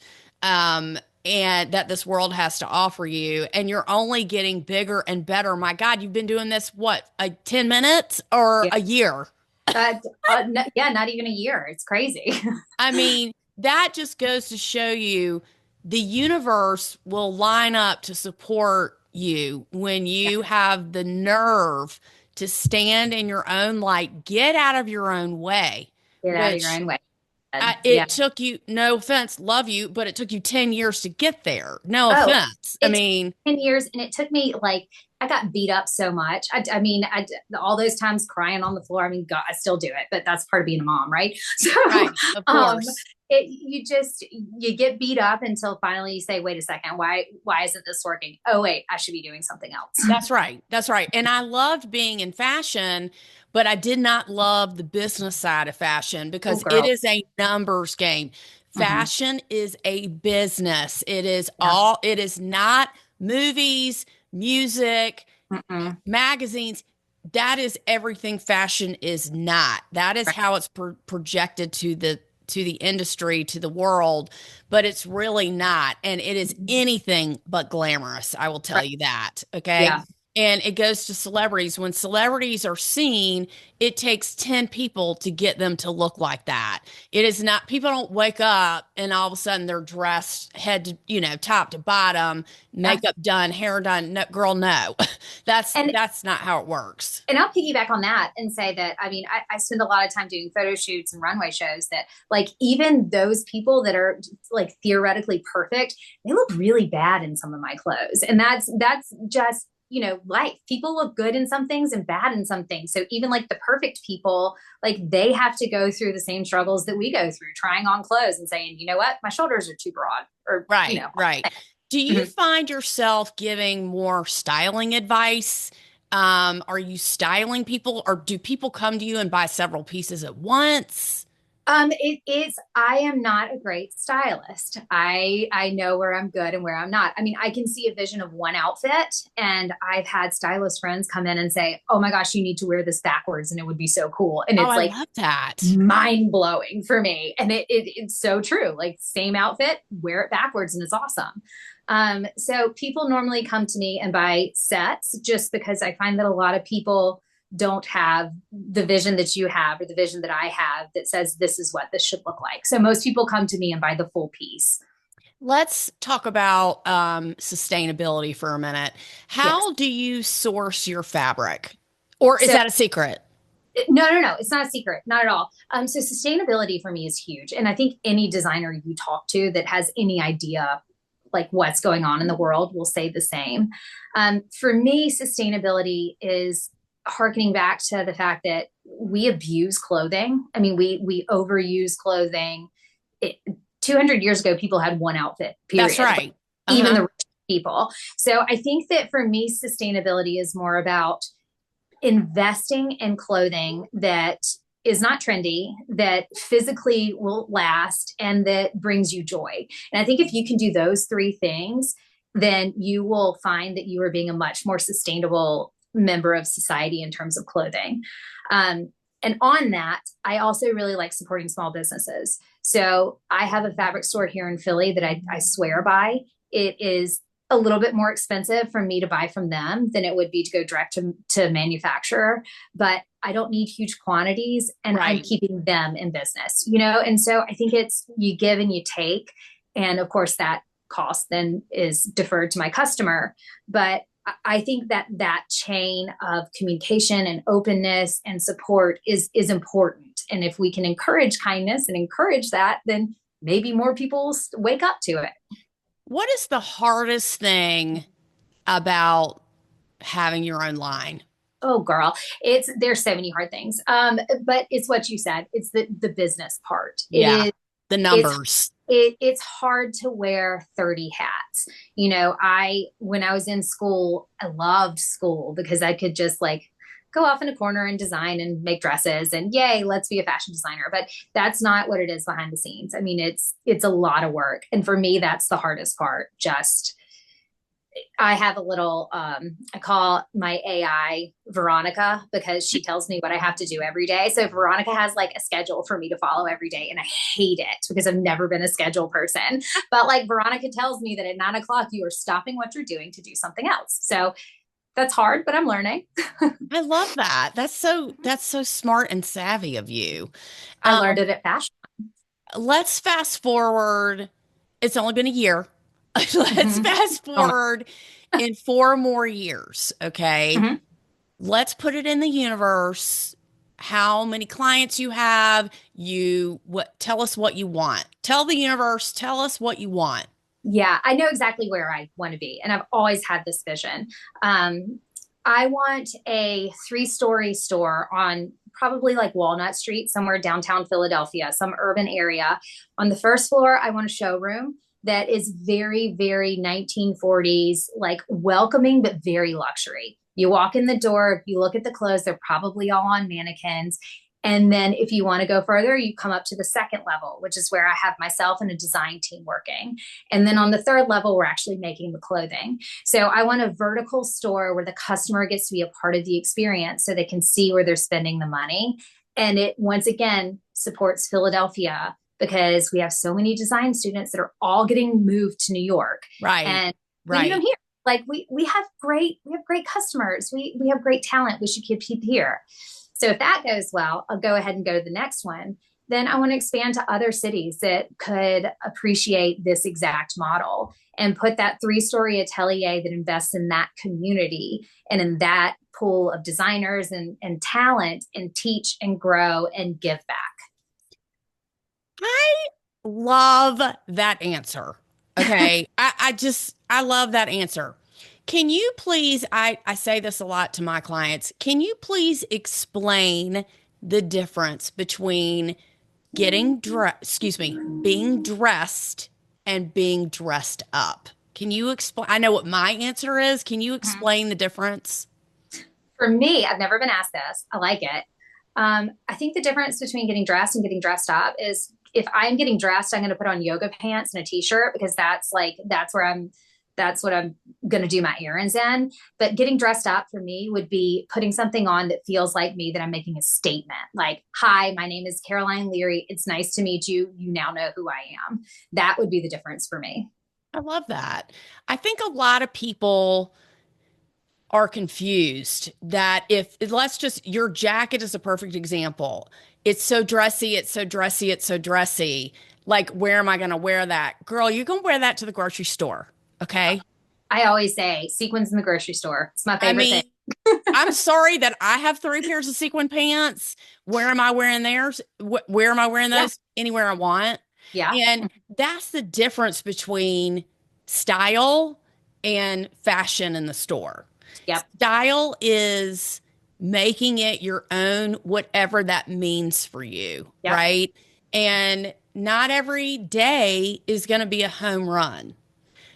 and that this world has to offer you. And you're only getting bigger and better. My God, you've been doing this, what, 10 minutes or Yeah. a year? Yeah. Not even a year. It's crazy. I mean, that just goes to show you the universe will line up to support you when Yeah. you have the nerve to stand in your own light, get out of your own way, Get out of your which own way. Yeah. it took you, no offense, love you, but it took you 10 years to get there. No Oh, offense. I it took mean, 10 years and it took me like I got beat up so much. I mean, all those times crying on the floor. I mean, God, I still do it, but that's part of being a mom, right? So, Right. Of um, course. you get beat up until finally you say, wait a second, why isn't this working? Oh, wait, I should be doing something else. That's right. That's right. And I loved being in fashion, but I did not love the business side of fashion Oh, because it girl. is a numbers game. Hmm. Fashion is a business. Yeah. It is not movies, music, Mm-mm. magazines. That is everything fashion is not. That is Right. how it's projected to the industry, to the world, but it's really not. And it is anything but glamorous. I will tell Right. you that. Okay. Yeah. And it goes to celebrities. When celebrities are seen, it takes 10 people to get them to look like that. It is not, people don't wake up and all of a sudden they're dressed head to, top to bottom, Yeah. makeup done, hair done. No, girl, no. And That's not how it works. and I'll piggyback on that and say that I mean I spend a lot of time doing photo shoots and runway shows that like even those people that are like theoretically perfect, they look really bad in some of my clothes. And that's just life. People look good in some things and bad in some things. So even like the perfect people, like they have to go through the same struggles that we go through, trying on clothes and saying, you know what, my shoulders are too broad, or Right, right. Do you Mhm. find yourself giving more styling advice? Are you styling people, or do people come to you and buy several pieces at once? It is, I am not a great stylist. I know where I'm good and where I'm not. I mean, I can see a vision of one outfit, and I've had stylist friends come in and say, "Oh my gosh, you need to wear this backwards and it would be so cool." And Oh, it's I like love that. mind blowing for me. And it's so true. Like same outfit, wear it backwards and it's awesome. So people normally come to me and buy sets just because I find that a lot of people don't have the vision that you have or the vision that I have that says this is what this should look like. So most people come to me and buy the full piece. Let's talk about sustainability for a minute. Yes. How do you source your fabric? Or is So that a secret? no, no, no, it's not a secret, not at all. So sustainability for me is huge, and I think any designer you talk to that has any idea like what's going on in the world will say the same. For me, sustainability is harkening back to the fact that we abuse clothing. I mean, we overuse clothing. It, 200 years ago, people had one outfit, That's period. right. Even Uh-huh. the rich people. So I think that for me, sustainability is more about investing in clothing that is not trendy, that physically will last, and that brings you joy. And I think if you can do those three things, then you will find that you are being a much more sustainable member of society in terms of clothing. Um, and on that, I also really like supporting small businesses. So I have a fabric store here in Philly that I swear by. It is a little bit more expensive for me to buy from them than it would be to go direct to manufacturer, but I don't need huge quantities and I'm Right. keeping them in business, you know? And so I think it's you give and you take. And of course, that cost then is deferred to my customer. But I think that that chain of communication and openness and support is important. And if we can encourage kindness and encourage that, then maybe more people wake up to it. What is the hardest thing about having your own line? Oh, girl, it's there's so many hard things. But it's what you said. It's the business part. It Yeah, is. the It's numbers. it's hard to wear 30 hats. I when I was in school, I loved school because I could just like go off in a corner and design and make dresses and yay, let's be a fashion designer. But that's not what it is behind the scenes. I mean, it's a lot of work. And for me, that's the hardest part. Just I have a little I call my AI Veronica because she tells me what I have to do every day. So Veronica has like a schedule for me to follow every day, and I hate it because I've never been a schedule person. But like Veronica tells me that at 9 o'clock you are stopping what you're doing to do something else. So that's hard, but I'm learning. I love that. That's so smart and savvy of you. I learned Um, it at fashion. let's fast forward. It's only been a year. Let's Mm-hmm. fast Oh forward in 4 more years. Okay. my. Let's put it in the universe. How many clients you have, tell us what you want. Tell the universe, tell us what you want. Yeah, I know exactly where I want to be. And I've always had this vision. I want a 3-story store on probably like Walnut Street, somewhere downtown Philadelphia, some urban area. On the first floor, I want a showroom that is very, very 1940s, like welcoming, but very luxury. You walk in the door, you look at the clothes, they're probably all on mannequins. And then if you want to go further, you come up to the second level, which is where I have myself and a design team working. And then on the third level, we're actually making the clothing. So I want a vertical store where the customer gets to be a part of the experience so they can see where they're spending the money. And it, once again, supports Philadelphia because we have so many design students that are all getting moved to New York. Right. And we need them Right. here. Like we have great customers. We have great talent. We should keep here. So if that goes well, I'll go ahead and go to the next one. Then I want to expand to other cities that could appreciate this exact model and put that 3-story atelier that invests in that community and in that pool of designers and talent and teach and grow and give back. I love that answer. Okay. I love that answer. Can you please, I say this a lot to my clients, can you please explain the difference between being dressed and being dressed up? Can you explain? I know what my answer is. Can you explain the difference? For me, I've never been asked this. I like it. I think the difference between getting dressed and getting dressed up is if I'm getting dressed, I'm going to put on yoga pants and a t-shirt because that's what I'm going to do my errands in. But getting dressed up for me would be putting something on that feels like me, that I'm making a statement. Like, hi, my name is Caroline Leary. It's nice to meet you. You now know who I am. That would be the difference for me. I love that. I think a lot of people are confused that if let's just your jacket is a perfect example. It's so dressy, it's so dressy, it's so dressy. Like, where am I going to wear that? Girl, you're going to wear that to the grocery store. Okay. I always say sequins in the grocery store. It's my I favorite thing. mean, I'm sorry that I have 3 pairs of sequin pants. Where am I wearing theirs? Where am I wearing Yeah. those? Anywhere I want. Yeah. And that's the difference between style and fashion in the store. Yep. Style is making it your own, whatever that means for you, Yep. right? And not every day is going to be a home run.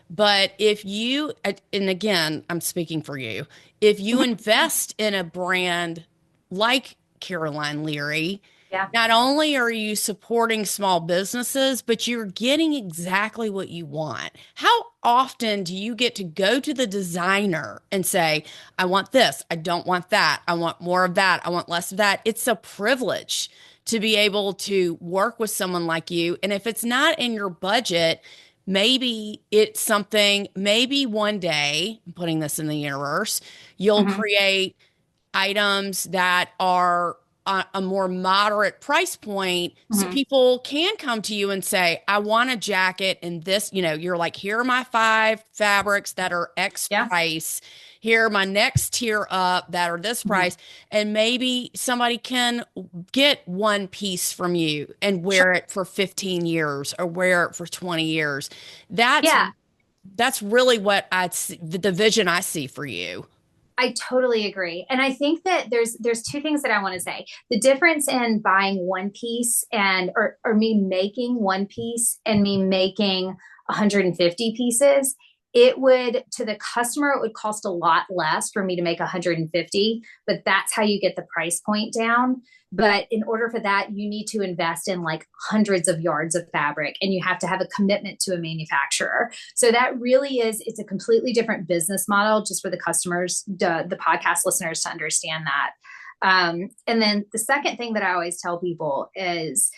But if you, and again, I'm speaking for you, if you invest in a brand like Caroline Leary, Yeah. not only are you supporting small businesses, but you're getting exactly what you want. How often do you get to go to the designer and say, I want this, I don't want that, I want more of that, I want less of that? It's a privilege to be able to work with someone like you. And if it's not in your budget, maybe it's something, maybe one day, I'm putting this in the universe, you'll Mhm. create items that are a more moderate price point so Mhm. people can come to you and say, I want a jacket in this, you're like, here are my 5 fabrics that are X Yeah. price. Here are my next tier up that are this Mhm. price. And maybe somebody can get one piece from you and Sure. wear it for 15 years or wear it for 20 years. That's Yeah. that's really what the vision I see for you. I totally agree. And I think that there's two things that I want to say. The difference in buying one piece and or me making one piece and me making 150 pieces, it would, to the customer, it would cost a lot less for me to make 150, but that's how you get the price point down. But in order for that, you need to invest in like hundreds of yards of fabric and you have to have a commitment to a manufacturer. So that really is, it's a completely different business model just for the customers, the podcast listeners to understand that. And then the second thing that I always tell people is,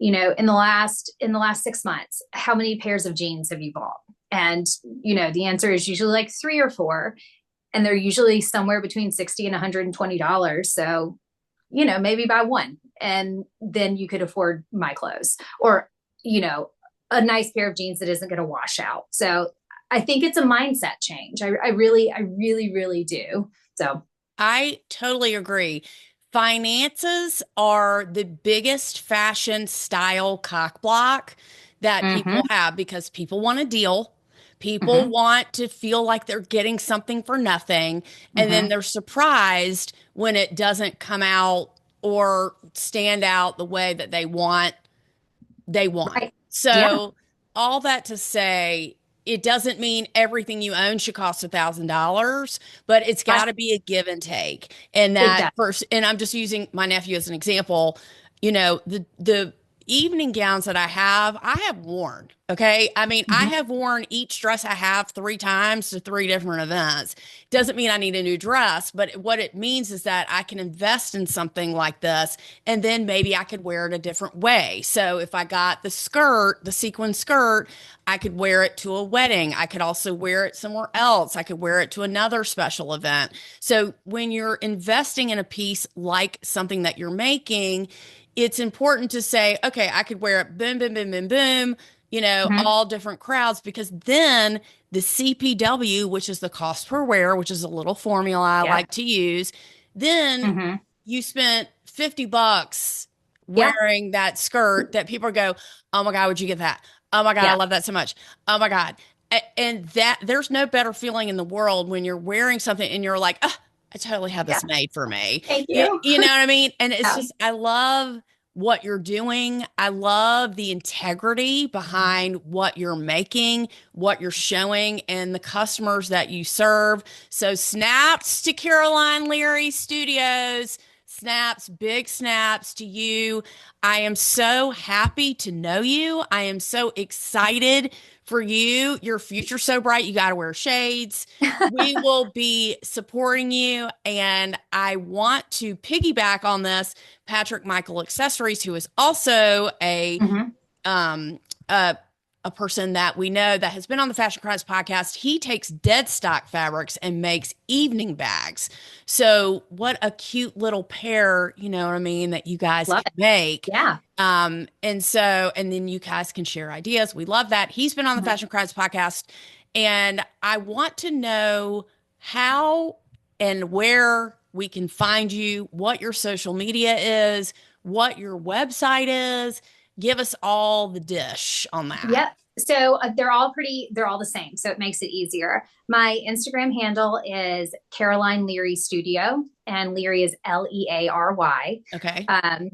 in the last 6 months, how many pairs of jeans have you bought? And, the answer is usually like 3 or 4, and they're usually somewhere between 60 and $120. So, maybe buy one and then you could afford my clothes or, a nice pair of jeans that isn't going to wash out. So I think it's a mindset change. I really, really do. So I totally agree. Finances are the biggest fashion style cock block that people mhm. have because people want a deal. People Hmm. want to feel like they're getting something for nothing, and then Hmm. they're surprised when it doesn't come out or stand out the way that they want. Right. Yeah. So, all that to say, it doesn't mean everything you own should cost $1,000, but it's got Right. to be a give and take. And It that does. first, and I'm just using my nephew as an example. The evening gowns that I have worn. Okay. I mean, I Hmm. have worn each dress I have 3 times to 3 different events. Doesn't mean I need a new dress, but what it means is that I can invest in something like this, and then maybe I could wear it a different way. So if I got the skirt, the sequin skirt, I could wear it to a wedding. I could also wear it somewhere else. I could wear it to another special event. So when you're investing in a piece like something that you're making, it's important to say, okay, I could wear it boom, boom, boom, boom, boom, Hmm. all different crowds, because then the CPW, which is the cost per wear, which is a little formula I Yep. like to use, then Hmm. you spent $50 Yeah. wearing that skirt that people go, oh my God, would you get that? Oh my God, I Yeah. love that so much. Oh my God. And that there's no better feeling in the world when you're wearing something and you're like, oh, I totally had Yeah. this made for me. Thank You, you. you know what I mean? And it's Yeah. just, I love what you're doing. I love the integrity behind what you're making, what you're showing, and the customers that you serve. So snaps to Caroline Leary Studios. Snaps, big snaps to you. I am so happy to know you. I am so excited for you. Your future's so bright. You got to wear shades. We will be supporting you. And I want to piggyback on this. Patrick Michael Accessories, who is also Hmm. um, a a person that we know that has been on the Fashion Crimes podcast. He takes dead stock fabrics and makes evening bags. So what a cute little pair, you know what I mean, that you guys Love can it. make. Yeah. And then you guys can share ideas. We love that. He's been on the Mhm. Fashion Crimes podcast. And I want to know how and where we can find you, what your social media is, what your website is. Give us all the dish on that. Yep. So they're all the same. So it makes it easier. My Instagram handle is Caroline Leary Studio, and Leary is Leary. Okay. Um,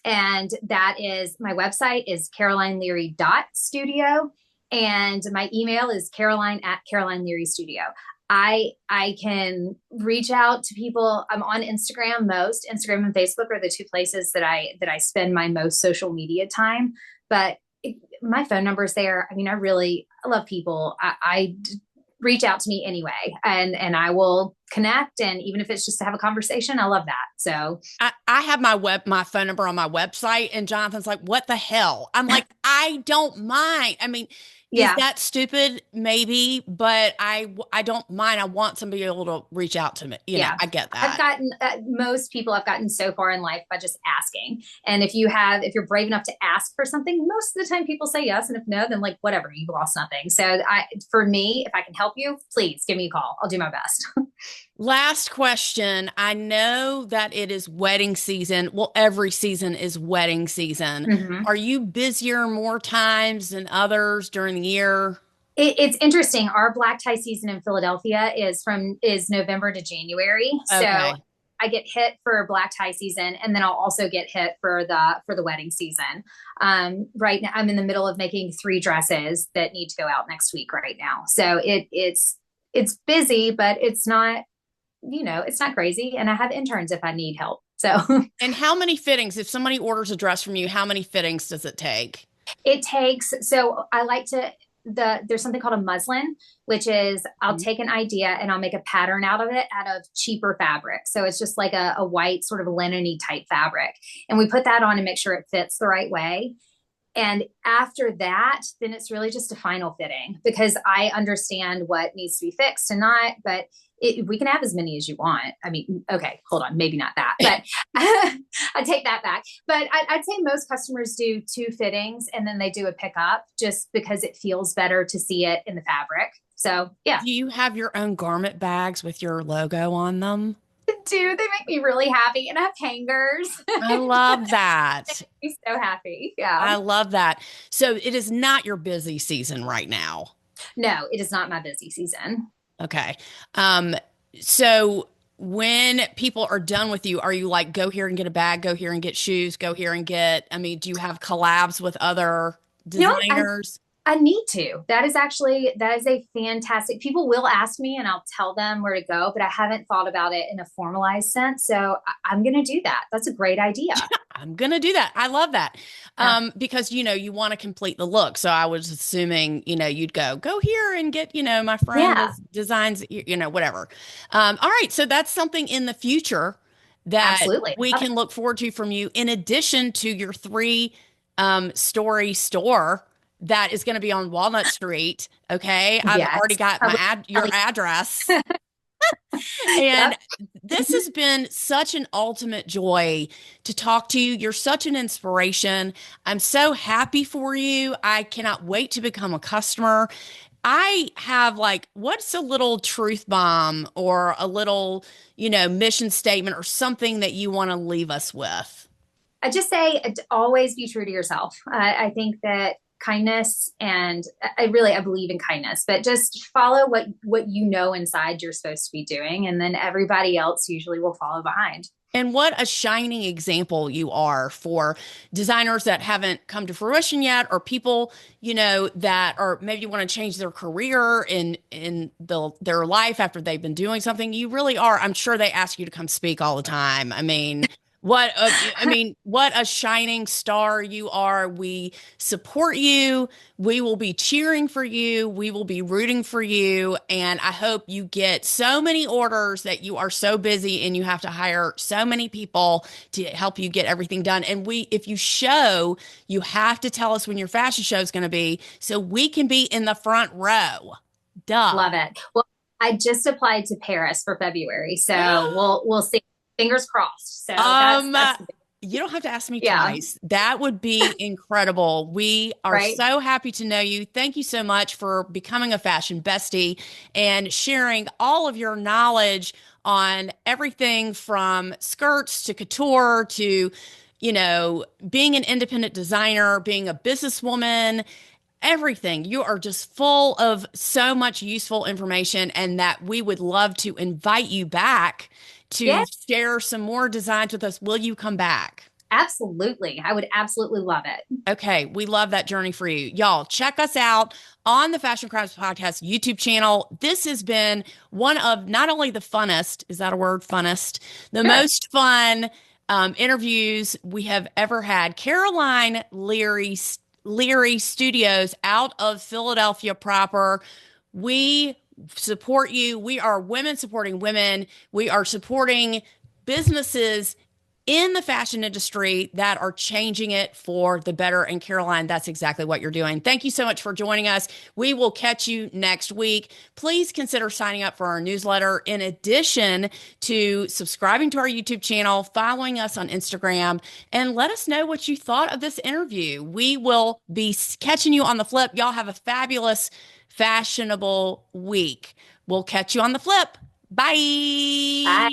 and that is my website is carolineleary.studio. And my email is Caroline at Caroline Leary Studio. I can reach out to people. I'm on Instagram most. Instagram and Facebook are the two places that I spend my most social media time. But my phone number is there. I mean, I love people. I reach out to me anyway, and I will connect. And even if it's just to have a conversation, I love that. So I have my phone number on my website, and Jonathan's like, what the hell? I'm like, I don't mind. I mean, is yeah, that stupid? Maybe, but I don't mind. I want somebody able to reach out to me. yeah. I get I've that. gotten most people I've gotten so far in life by just asking. And if you're brave enough to ask for something, most of the time people say yes. And if no, then like whatever, you've lost nothing. So for me, if I can help you, please give me a call. I'll do my best. Last question. I know that it is wedding season. Well, every season is wedding season. Hmm. Are you busier more times than others during the year? It's interesting. Our black tie season in Philadelphia is November to January. So Okay. I get hit for black tie season, and then I'll also get hit for the wedding season. Right now, I'm in the middle of making 3 dresses that need to go out next week. Right now, so it's busy, but it's not it's not crazy. And I have interns if I need help. So And how many fittings, if somebody orders a dress from you, how many fittings does it take? it takes, so I like to, there's something called a muslin, which is I'll take an idea and I'll make a pattern out of it out of cheaper fabric. So it's just like a white sort of linen-y type fabric. And we put that on and make sure it fits the right way. And after that, then it's really just a final fitting because I understand what needs to be fixed and not, but we can have as many as you want. I mean, okay, hold on, maybe not that, but I take that back. But I'd say most customers do 2 fittings and then they do a pickup just because it feels better to see it in the fabric. So yeah, Do you have your own garment bags with your logo on them? do they make me really happy and I have hangers. I love that. He's so happy. Yeah. I love that. So it is not your busy season right now. No, it is not my busy season. Okay. Um, so when people are done with you, are you like, go here and get a bag, go here and get shoes, go here and get, I mean, do you have collabs with other You know what? designers? I need to. That is a fantastic. People will ask me and I'll tell them where to go, but I haven't thought about it in a formalized sense. So I'm going to do that. That's a great idea. I'm gonna do that. I love that. Yeah. Because you want to complete the look. So I was assuming, you'd go here and get, my friend Yeah, is designs, whatever. All right. So that's something in the future that absolutely. we Love it. can look forward to from you, in addition to your three story store that is going to be on Walnut Street. Okay. I've already Yes. got your address. And Yep. this has been such an ultimate joy to talk to you. You're such an inspiration. I'm so happy for you. I cannot wait to become a customer. I have like, what's a little truth bomb or a little, mission statement or something that you want to leave us with? I just say always be true to yourself. I think that kindness and I believe in kindness, but just follow what you know inside you're supposed to be doing, and then everybody else usually will follow behind. And what a shining example you are for designers that haven't come to fruition yet, or people, that are maybe want to change their career in their life after they've been doing something. You really are. I'm sure they ask you to come speak all the time. What a shining star you are. We support you. We will be cheering for you. We will be rooting for you. And I hope you get so many orders that you are so busy and you have to hire so many people to help you get everything done. And if you show, you have to tell us when your fashion show is going to be so we can be in the front row. Duh. Love it. Well, I just applied to Paris for February, so we'll see. Fingers crossed. So Um, that's you don't have to ask me yeah, twice. That would be incredible. We are right. so happy to know you. Thank you so much for becoming a fashion bestie and sharing all of your knowledge on everything from skirts to couture to, being an independent designer, being a businesswoman, everything. You are just full of so much useful information, and that we would love to invite you back to Yeah, share some more designs with us. Will you come back? absolutely. I would absolutely love it. Okay, we love that journey for you. Y'all, check us out on the Fashion Crimes Podcast YouTube channel. This has been one of not only the funnest, is that a word? Funnest, the Sure. most fun interviews we have ever had. Caroline Leary Studios out of Philadelphia proper. We support you. We are women supporting women. We are supporting businesses in the fashion industry that are changing it for the better. And Caroline, that's exactly what you're doing. Thank you so much for joining us. We will catch you next week. Please consider signing up for our newsletter, in addition to subscribing to our YouTube channel, following us on Instagram, and let us know what you thought of this interview. We will be catching you on the flip. Y'all have a fabulous, fashionable week. We'll catch you on the flip. Bye. Bye.